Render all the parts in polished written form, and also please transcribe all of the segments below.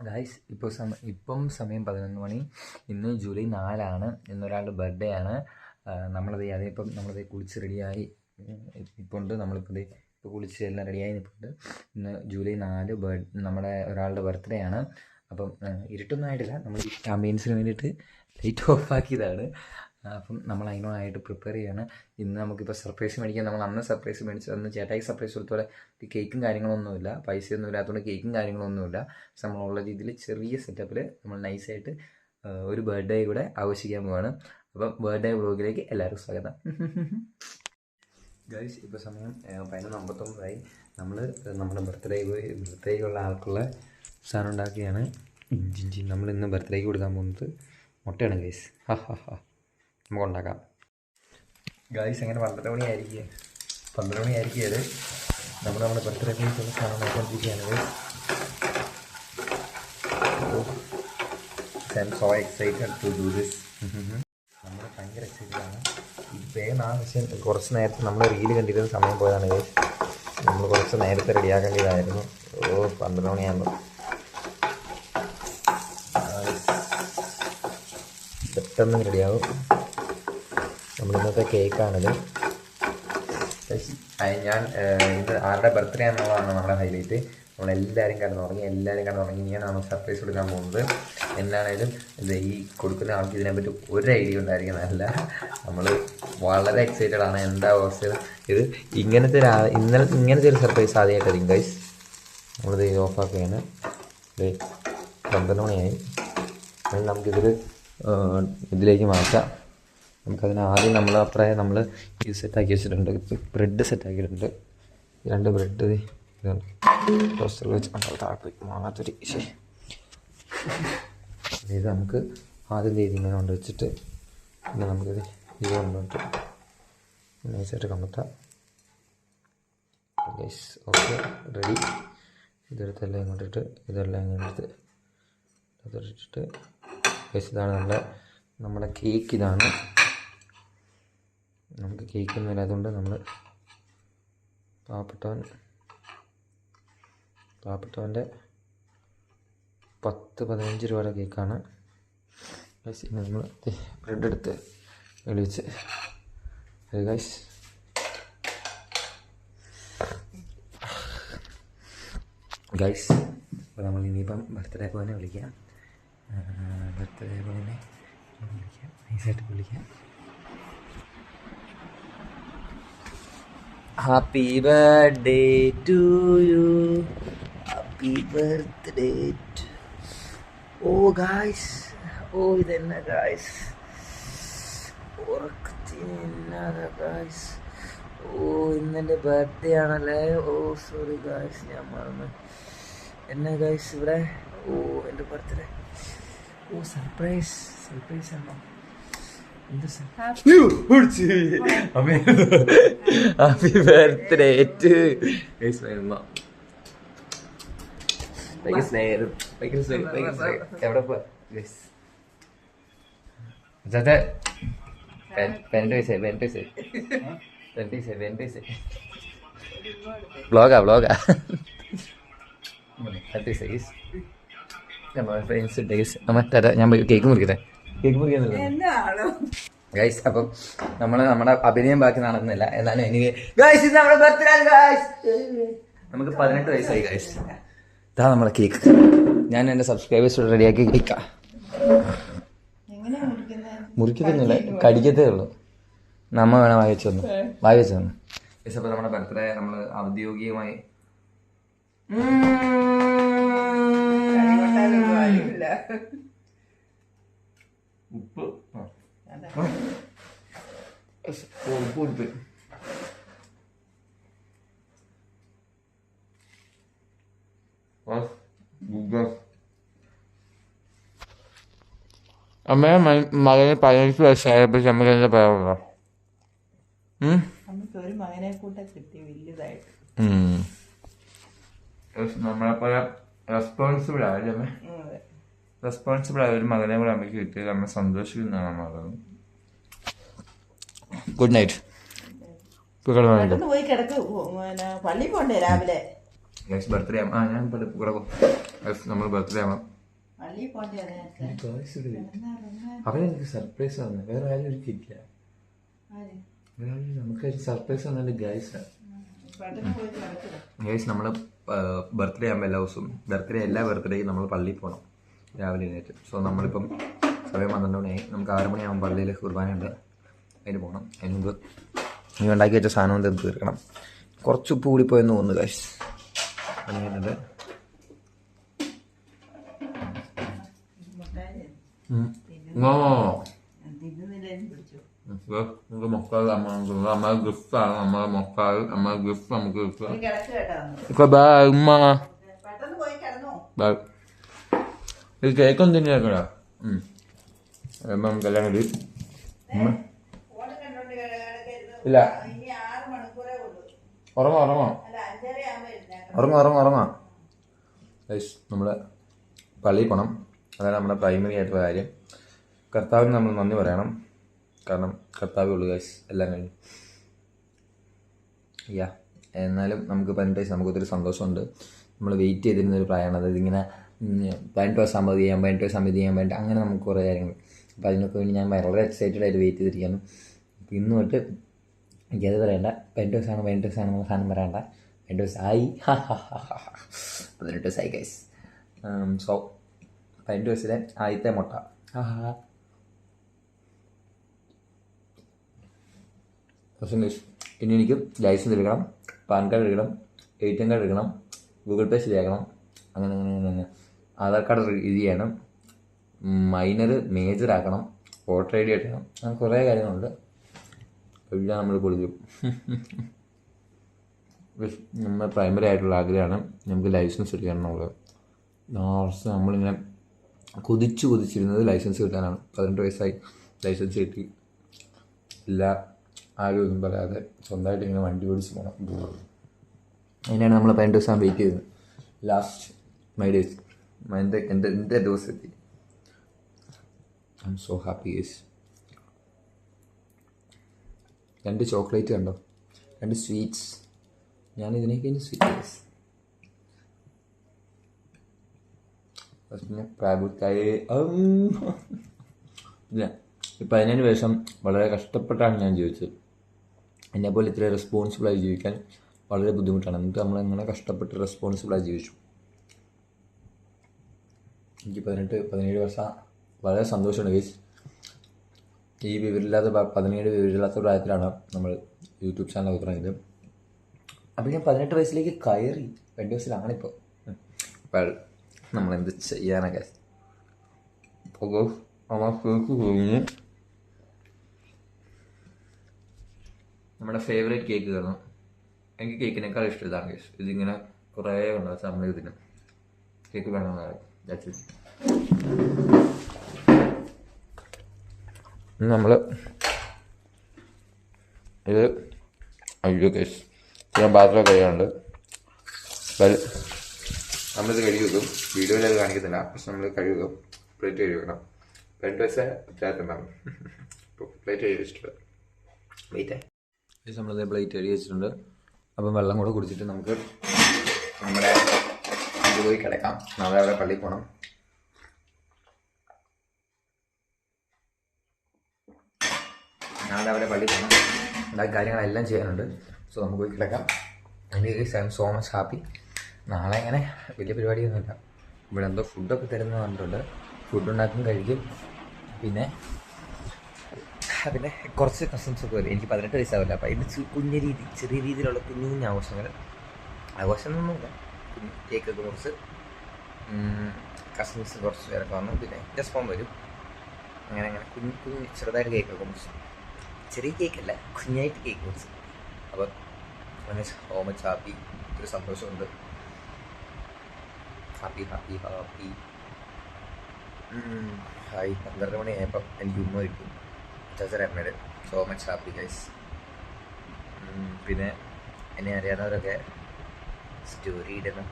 Guys ഇപ്പം സമയം 11 മണി. ഇന്ന് ജൂലൈ 4 ഇന്നൊരാളുടെ ബർത്ത്ഡേ ആണ്. അതിപ്പം നമ്മളത് കുളിച്ച് റെഡിയായി ഇപ്പോൾ ഉണ്ട്. നമ്മളിപ്പോൾ കുളിച്ച് എല്ലാം റെഡിയായി നിൽപ്പുണ്ട്. ഇന്ന് ജൂലൈ 4 നമ്മുടെ ഒരാളുടെ ബർത്ത്ഡേ ആണ്. അപ്പം ഇരുട്ടൊന്നും ആയിട്ടില്ല. നമ്മൾ ഈ ആംബിയൻസിന് വേണ്ടിയിട്ട് ലൈറ്റ് ഓഫാക്കിയതാണ്. അപ്പം നമ്മൾ അതിനോടായിട്ട് പ്രിപ്പയർ ചെയ്യാണ്. ഇന്ന് നമുക്കിപ്പോൾ സർപ്രൈസ് മേടിക്കാൻ നമ്മൾ അന്ന് സർപ്രൈസ് മേടിച്ചു. അന്ന് ചേട്ടായി സർപ്രൈസ് കൊടുത്തപോലെ കേക്കും കാര്യങ്ങളൊന്നുമില്ല, പൈസയൊന്നും ഇല്ലാത്തതുകൊണ്ട് കേക്കും കാര്യങ്ങളൊന്നുമില്ല. പക്ഷെ നമ്മളുള്ള രീതിയിൽ ചെറിയ സെറ്റപ്പിൽ നമ്മൾ നൈസായിട്ട് ഒരു ബർത്ത്ഡേ കൂടെ ആഘോഷിക്കാൻ പോവാണ്. അപ്പം ബർത്ത്ഡേ വ്ളോഗിലേക്ക് എല്ലാവർക്കും സ്വാഗതം. ഗൈസ് ഇപ്പോൾ സമയം 11:59. നമ്മൾ നമ്മുടെ ബർത്ത്ഡേക്കുള്ള ആൾക്കുള്ള സാധനം ഉണ്ടാക്കിയാണ്. നമ്മൾ ഇന്ന് ബർത്ത്ഡേക്ക് കൊടുക്കാൻ പോകുന്നത് മുട്ടയാണ് ഗൈസ്. നമുക്ക് ഉണ്ടാക്കാം ഗൈസ്. അങ്ങനെ 12 മണിയായിരിക്കും. 12 മണിയായിരിക്കും. നമ്മുടെ ബർത്ത്ഡേക്കുള്ള സാധനം ഉണ്ടാക്കിക്കൊണ്ടിരിക്കുകയാണ് guys. I am so excited to do this. നമ്മൾ ഭയങ്കര എക്സൈറ്റഡ് ആണ്. വേഗം പക്ഷേ കുറച്ച് നേരത്തെ നമ്മൾ റീല് കണ്ടിരുന്ന സമയം പോയതാണ് ഗൈസ്. നമ്മൾ കുറച്ച് നേരത്തെ റെഡിയാക്കേണ്ടതായിരുന്നു. 12 മണിയാകുമ്പോൾ പെട്ടെന്ന് റെഡിയാവും. നമ്മളിന്നത്തെ കേക്കാണിത്. ഞാൻ ഇന്ന് ആരുടെ ബർത്ത്ഡേ ആണെന്നുള്ളതാണ് നമ്മുടെ ഹൈലൈറ്റ്. നമ്മളെല്ലാവരും കിടന്നുറങ്ങി. ഇനിയാണ് സർപ്രൈസ് കൊടുക്കാൻ പോകുന്നത്. എന്നാണേലും ഈ കൊടുക്കുന്ന ആൾക്ക് ഇതിനെപ്പറ്റി ഒരു ഐഡിയ ഉണ്ടായിരിക്കുന്നതല്ല. നമ്മൾ വളരെ എക്സൈറ്റഡ് ആണ്. എന്താ അവസ്ഥ ഇത്? ഇങ്ങനത്തെ ഒരു സർപ്രൈസ് ആദ്യമായിട്ടായിരിക്കും ഗൈസ്. നമ്മളിത് ഓഫാക്കുകയാണ്. 12 മണിയായി. ഇതിലേക്ക് മാറ്റാം. നമുക്കതിന് ആദ്യം നമ്മൾ ഇത് സെറ്റാക്കി വെച്ചിട്ടുണ്ട്. ബ്രെഡ് സെറ്റാക്കിയിട്ടുണ്ട്. 2 ബ്രെഡ് ടോസ്റ്ററിൽ വെച്ച് താഴെ മാങ്ങാത്തൊരി. ഇത് നമുക്ക് ആദ്യം ഇങ്ങനെ കൊണ്ട് വെച്ചിട്ട് പിന്നെ നമുക്കിത് ഇത് കൊണ്ടിട്ട് നൈസായിട്ട് കമത്താം. Guys okay, ready. ഇതെടുത്തെല്ലാം ഇങ്ങോട്ടിട്ട് ഇതെല്ലാം ഇങ്ങോട്ട് അതിട്ടിട്ട് ഗൈസ് ഇതാണ് നമ്മുടെ കേക്ക്. ഇതാണ് നമുക്ക് കേക്കൊന്നും ഇല്ലാത്തതുകൊണ്ട് നമ്മൾ പാവപ്പെട്ടവൻ്റെ 10-15 രൂപയുടെ കേക്കാണ്. ഇനി നമ്മൾ ബ്രെഡ് എടുത്ത് വെളിച്ച് ഗൈസ്. അപ്പോൾ നമ്മൾ ഇനിയിപ്പം ബർത്ത്ഡേ ബോയിനെ വിളിക്കാം. നൈസായിട്ട് വിളിക്കാം. Happy birthday to you, happy birthday. Guys, ഇതെന്നാ ഗായ്സ്, ഉറക്കത്തിനാ ഗായ്സ്. ഇന്നെൻ്റെ ബർത്ത്ഡേ ആണല്ലേ. സോറി ഗായ്സ്, ഞാൻ മറന്നു. എന്നാ ഗായ്സ് ഇവിടെ എൻ്റെ ബർത്ത്ഡേ. സർപ്രൈസ് ആണോ? ഹാപ്പി ബർത്ത്ഡേ ടു എവിടെ പോവാ? വ്ളോഗാ ഞാൻ കേക്ക് മുറിക്കട്ടെ. ഗൈസ്, അപ്പം നമ്മുടെ അഭിനയം ബാക്കി നടക്കുന്നില്ല. എന്നാലും എനിക്ക് ഗൈസ് ഇത് നമ്മുടെ ബർത്ത്ഡേ ഗൈസ്. നമുക്ക് 18 വയസ്സായി ഗൈസ്. ഇതാ നമ്മളെ കേക്ക്. ഞാൻ എൻ്റെ സബ്സ്ക്രൈബേഴ്സ് റെഡിയാക്കി കേൾക്കാം. മുറിക്കത്തൊന്നുമില്ല, കടിക്കത്തേ ഉള്ളൂ. നമ്മ വേണം വായിച്ചു തന്നു ഗൈസ്. അപ്പോൾ നമ്മുടെ ബർത്ത്ഡേ നമ്മൾ ഔദ്യോഗികമായി ഉപ്പ് അമ്മ മകന് 18 വയസ്സായപ്പോൾ നമുക്ക് എന്താ പറയാനുള്ള നമ്മളെപ്പോലെ റെസ്പോൺസിബിൾ ആയല്ലേ. റെസ്പോൺസിബിൾ ആയ ഒരു മകനെ കൂടെ അമ്മയ്ക്ക് കിട്ടിയത് അമ്മ സന്തോഷിക്കുന്നതാണ് അമ്മ പറയുന്നത്. Good night. പോയി കിടക്ക്. പള്ളി പോണ്ടേ രാവിലെ. ഗൈസ് ബർത്ത്ഡേ ആവാം. ഞാൻ കൂടെ നമ്മൾ ബർത്ത്ഡേ ആവാം. അവനെനിക്ക് സർപ്രൈസ് ആണ്, വേറെ ആരും എനിക്കില്ല. നമുക്ക് സർപ്രൈസ് ആണ് ഗൈസ്. ഗൈസ് നമ്മൾ ബർത്ത്ഡേ ആകുമ്പോൾ എല്ലാ ദിവസവും എല്ലാ ബർത്ത്ഡേയും നമ്മൾ പള്ളിയിൽ പോകണം രാവിലെ എഴുന്നേറ്റ്. സോ നമ്മളിപ്പം സമയം 12 മണിയായി. നമുക്ക് 6 മണിയാകുമ്പോൾ പള്ളിയിൽ കുർബാനയുണ്ട്, അതിന് പോകണം. അതിന് മുമ്പ് ഈ ഉണ്ടാക്കി വെച്ച സാധനം തീർത്ത് തീർക്കണം. കുറച്ച് ഉപ്പ് കൂടിപ്പോയെന്ന് തോന്നുന്നു ഗൈസ്. പണിയുന്നുണ്ട്. നമുക്ക് മൊക്കാൽ അമ്മ ഗിഫ്റ്റാണ്. നമ്മളെ മൊക്കാൽ അമ്മ ഗിഫ്റ്റ് നമുക്ക് കിട്ടും. ബൈ ഉമ്മ, ബൈ. ഇത് കേക്കൊന്നും തന്നെയാക്കടാ. നമുക്ക് എല്ലാം കൂടി ഇല്ല, ഉറങ്ങാം. നമ്മൾ പള്ളിയിൽ പോകണം. അതാണ് നമ്മുടെ പ്രൈമറി ആയിട്ടുള്ള കാര്യം. കർത്താവിന് നമ്മൾ നന്ദി പറയണം, കാരണം കർത്താവേ ഉള്ളൂ ഗൈസ്, എല്ലാം കഴിഞ്ഞു. എന്നാലും നമുക്ക് 18 വയസ്സ് നമുക്കൊത്തിരി സന്തോഷമുണ്ട്. നമ്മൾ വെയിറ്റ് ചെയ്തിരുന്നൊരു പ്രായമാണ്. അതായത് ഇങ്ങനെ 18 വയസ്സാകുമ്പോൾ ചെയ്യാം, 18 വയസ്സാകുമ്പോൾ ചെയ്യാൻ വേണ്ടി അങ്ങനെ നമുക്ക് കുറേ കാര്യങ്ങൾ. അപ്പോൾ അതിനൊക്കെ വേണ്ടി ഞാൻ വളരെ എക്സൈറ്റഡ് ആയിട്ട് വെയിറ്റ് ചെയ്തിരിക്കുകയാണ്. അപ്പോൾ ഇന്ന് തൊട്ട് എനിക്കത് പറയണ്ട, 18 വയസ്സാണ് നമ്മൾ സാധനം പറയണ്ട. 18 വയസ്സായി, 18 വയസ്സായി ഗൈസ്. സോ 18 വയസ്സിലെ ആദ്യത്തെ മുട്ട. ഇനി എനിക്ക് ലൈസൻസ് എടുക്കണം, പാൻ കാർഡ് എടുക്കണം, ATM കാർഡ് എടുക്കണം, ഗൂഗിൾ പേ ശരിയാക്കണം, അങ്ങനെ ആധാർ കാർഡ് ഇത് ചെയ്യണം, മൈനർ മേജർ ആക്കണം, വോട്ടർ ID എടുക്കണം, അങ്ങനെ കുറേ കാര്യങ്ങളുണ്ട്. എല്ലാം നമ്മൾ പൊളിക്കും. നമ്മുടെ പ്രൈമറി ആയിട്ടുള്ള ആഗ്രഹമാണ് നമുക്ക് ലൈസൻസ് എടുക്കണം എന്നുള്ളത്. ലാസ്റ്റ് നമ്മളിങ്ങനെ കുതിച്ചിരുന്നത് ലൈസൻസ് കിട്ടാനാണ്. 18 വയസ്സായി ലൈസൻസ് കിട്ടി. ആരും ഒന്നും പറയാതെ സ്വന്തമായിട്ട് ഇങ്ങനെ വണ്ടി ഓടിച്ച് പോകണം. അതിനാണ് നമ്മൾ 18 ദിവസം വെയിറ്റ് ചെയ്തത്. ലാസ്റ്റ് മൈ ഡേയ്സ് എൻ്റെ ദിവസം എത്തി. I M so happy guys. 2 chocolate കണ്ടോ, 2 സ്വീറ്റ്സ്. ഞാനിതിനേക്ക് കഴിഞ്ഞ് സ്വീറ്റ് ഗൈസ്. പിന്നെ പ്രാബുത്തായി ഇല്ല. ഇപ്പം അതിനു ശേഷം വളരെ കഷ്ടപ്പെട്ടാണ് ഞാൻ ജീവിച്ചത്. എന്നെപ്പോലെ ഇത്രയും റെസ്പോൺസിബിളായി ജീവിക്കാൻ വളരെ ബുദ്ധിമുട്ടാണ്. എന്നിട്ട് നമ്മളെങ്ങനെ കഷ്ടപ്പെട്ട് റെസ്പോൺസിബിളായി ജീവിച്ചു. എനിക്ക് 17 വർഷം വളരെ സന്തോഷമുണ്ട് ഗൈസ്. ഈ 17 വിവരമില്ലാത്ത പ്രായത്തിലാണ് നമ്മൾ യൂട്യൂബ് ചാനലൊക്കെ തുടങ്ങിയത്. അപ്പോൾ ഞാൻ 18 വയസ്സിലേക്ക് കയറി. 2 വയസ്സിലാണിപ്പോൾ. അപ്പോൾ നമ്മളെന്ത് ചെയ്യാനൊക്കെ കഴിഞ്ഞ് നമ്മുടെ ഫേവറേറ്റ് കേക്ക് തരണം. എനിക്ക് കേക്കിനേക്കാൾ ഇഷ്ടം ഇതാണ് ഗൈസ്. ഇതിങ്ങനെ കുറേ ഉണ്ടാകും നമ്മൾ ഇതിന് കേക്ക് വേണമെന്നാണ്. നമ്മൾ ഇത് അയ്യോ ഗൈസ്, ഞാൻ പാത്രം കഴിയാറുണ്ട്. നമ്മളിത് കഴുകി വെക്കും. വീഡിയോയിൽ അത് കാണിക്കുന്നില്ല, പക്ഷെ നമ്മൾ കഴുകി വെക്കും. പ്ലേറ്റ് കഴുകി വെക്കണം. 2 വയസ്സേ ഉച്ചാത്തുണ്ടാകും. ഇപ്പോൾ പ്ലേറ്റ് കഴുകി വെച്ചിട്ടുണ്ട്. വെയിറ്റേ നമ്മളിത് പ്ലേറ്റ് കഴുകി വെച്ചിട്ടുണ്ട്. അപ്പം വെള്ളം കൂടെ കുടിച്ചിട്ട് നമുക്ക് നമ്മുടെ ഇത് പോയി കിടക്കാം. നാളെ അവിടെ പള്ളിയിൽ പോകണം. എല്ലാ കാര്യങ്ങളെല്ലാം ചെയ്യാനുണ്ട്. സോ നമുക്ക് പോയി കിടക്കാം. എനിക്ക് I M so much happy. നാളെ അങ്ങനെ വലിയ പരിപാടിയൊന്നുമില്ല. ഇവിടെ എന്തോ ഫുഡൊക്കെ തരുന്നത് കണ്ടിട്ടുണ്ട്. ഫുഡ് ഉണ്ടാക്കും, കഴിക്കും. പിന്നെ കുറച്ച് കസിൻസൊക്കെ വരും. എനിക്ക് 18 വയസ്സാവില്ല. അപ്പം അതിന് ചെറിയ രീതിയിലുള്ള കുഞ്ഞു ആഘോഷങ്ങൾ. ആഘോഷമൊന്നുമില്ല, കേക്കൊക്കെ മുറിച്ച് കസിൻസ് കുറച്ച് പേരൊക്കെ വന്നു. പിന്നെ ജസ്റ്റ് വരും. അങ്ങനെ കുഞ്ഞ് ചെറുതായിട്ട് കേക്കൊക്കെ മുറിച്ചു. ചെറിയ കേക്കല്ല, കുഞ്ഞായിട്ട് കേക്ക് മുറിച്ചു. അപ്പം അങ്ങനെ സോ മച്ച് ഹാപ്പി. ഒത്തിരി സന്തോഷമുണ്ട്. ഹാപ്പി 12 മണിയായപ്പം എനിക്ക് ഉമ്മ കിട്ടും. അമ്മയുടെ സോ മച്ച് ഹാപ്പി ഗൈസ്. പിന്നെ എന്നെ അറിയാവുന്നവരൊക്കെ സ്റ്റോറി ഇടണം.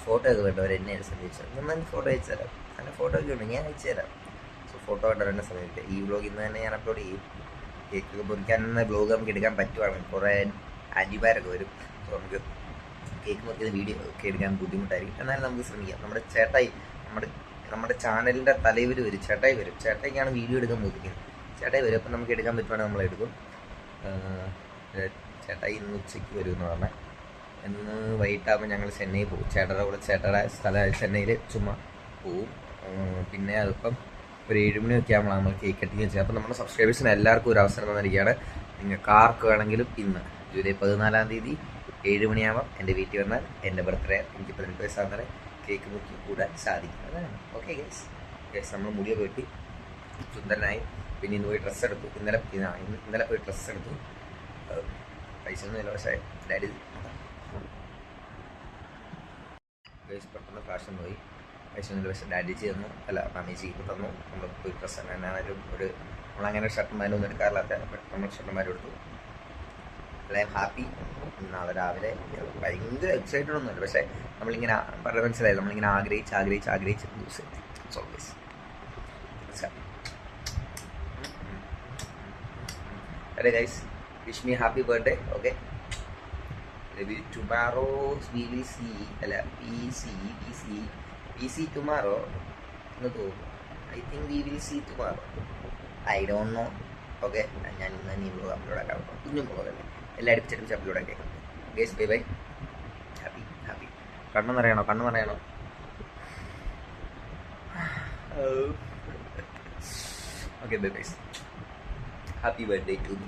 ഫോട്ടോ ഒക്കെ വേണ്ടവർ എന്നെ ശ്രദ്ധിച്ചു. ഞാൻ ഫോട്ടോ അയച്ചു തരാം. നല്ല ഫോട്ടോ ഒക്കെ ഉണ്ട്, ഞാൻ അയച്ചു തരാം. സോ ഫോട്ടോ കണ്ടവരുടെ സമയത്ത് ഈ വ്ലോഗ് ഇന്ന് തന്നെ ഞാൻ അപ്ലോഡ് ചെയ്യും. കേക്കൊക്കെ പൊരിക്കാൻ വ്ലോഗ് നമുക്ക് എടുക്കാൻ പറ്റുവാണ്. കുറേ ആൻറ്റിമാരൊക്കെ വരും. സോ നമുക്ക് കേക്ക് മുറിക്കുന്ന വീഡിയോ ഒക്കെ എടുക്കാൻ ബുദ്ധിമുട്ടായിരിക്കും. എന്നാലും നമുക്ക് ശ്രമിക്കാം. നമ്മുടെ ചേട്ടായി നമ്മുടെ ചാനലിൻ്റെ തലയിൽ വരും, ചേട്ടായി വരും. ചേട്ടായിക്കാണ് വീഡിയോ എടുക്കാൻ ബുദ്ധിമുട്ട്. ചേട്ടായി വരും. അപ്പം നമുക്ക് എടുക്കാൻ പറ്റുവാണെങ്കിൽ നമ്മളെടുക്കും. ചേട്ടായി ഇന്ന് ഉച്ചയ്ക്ക് വരും എന്ന് പറഞ്ഞാൽ ഇന്ന് വൈകിട്ടാകുമ്പോൾ ഞങ്ങൾ ചെന്നൈ പോകും. ചേട്ടയുടെ സ്ഥലമായ ചെന്നൈയിൽ ചുമ്മാ പോവും. പിന്നെ അതിപ്പം ഒരു 7 മണിയൊക്കെ ആകുമ്പോൾ നമ്മൾ കേക്ക് കട്ടിങ് ചെയ്യാം. അപ്പം നമ്മുടെ സബ്സ്ക്രൈബേഴ്സിന് എല്ലാവർക്കും ഒരു അവസരം തന്നിരിക്കുകയാണ്. നിങ്ങൾക്ക് ആർക്ക് വേണമെങ്കിലും ഇന്ന് ജൂലൈ 14-ാം തീയതി 7 മണിയാവാം എൻ്റെ വീട്ടിൽ വന്നാൽ എൻ്റെ ബർത്ത്ഡേ എനിക്ക് 18 വയസ്സാകുന്നവരെ കേക്ക് മുക്കി കൂടാൻ സാധിക്കും. അതാണ്. ഓക്കെ ഗൈസ് നമ്മൾ മുടിയൊക്കെ വെട്ടി സുന്ദരനായി. പിന്നെ ഇന്ന് പോയി ഡ്രസ്സ് എടുത്തു. ഇന്നലെ പോയി ഡ്രസ്സ് എടുത്തു. പൈസ ഒന്നുമില്ല, പക്ഷേ ഡാഡി ഗൈസ് പെട്ടെന്ന് ഫാഷൻ പോയി. പൈസ ഒന്നുമില്ല, പക്ഷേ ഡാഡിജി തന്നു. അല്ല മമ്മീജി തന്നു. നമ്മൾ പോയി ഡ്രസ്സ് എന്നാലും നമ്മളങ്ങനെ ഷർട്ടുമാരൊന്നും എടുക്കാറില്ലാത്ത നമ്മൾ ഷർട്ടുമാരും എടുത്തു. I am happy. നാളെ രാവിലെ ഭയങ്കര എക്സൈറ്റഡ് ഒന്നുമില്ല, പക്ഷേ നമ്മളിങ്ങനെ പറഞ്ഞ മനസ്സിലായി, നമ്മളിങ്ങനെ ആഗ്രഹിച്ച് ഓൾവേസ്. അതെ guys, wish me happy birthday. Okay, tomorrow we will see. അല്ല we see tomorrow. I think we will see tomorrow. I don't know. Okay, ഞാൻ ഇന്ന് ഈ ബ്ലോഗ് അപ്ലോഡ് ആക്കാം. കുഞ്ഞും ബ്ലോഗല്ലേ, എല്ലാം അടുപ്പിച്ച് അപ്ലോഡ് ആക്കി. Guys bye bye. ഹാപ്പി. കണ്ണു നിറയണോ? Okay bye guys. Happy birthday to me.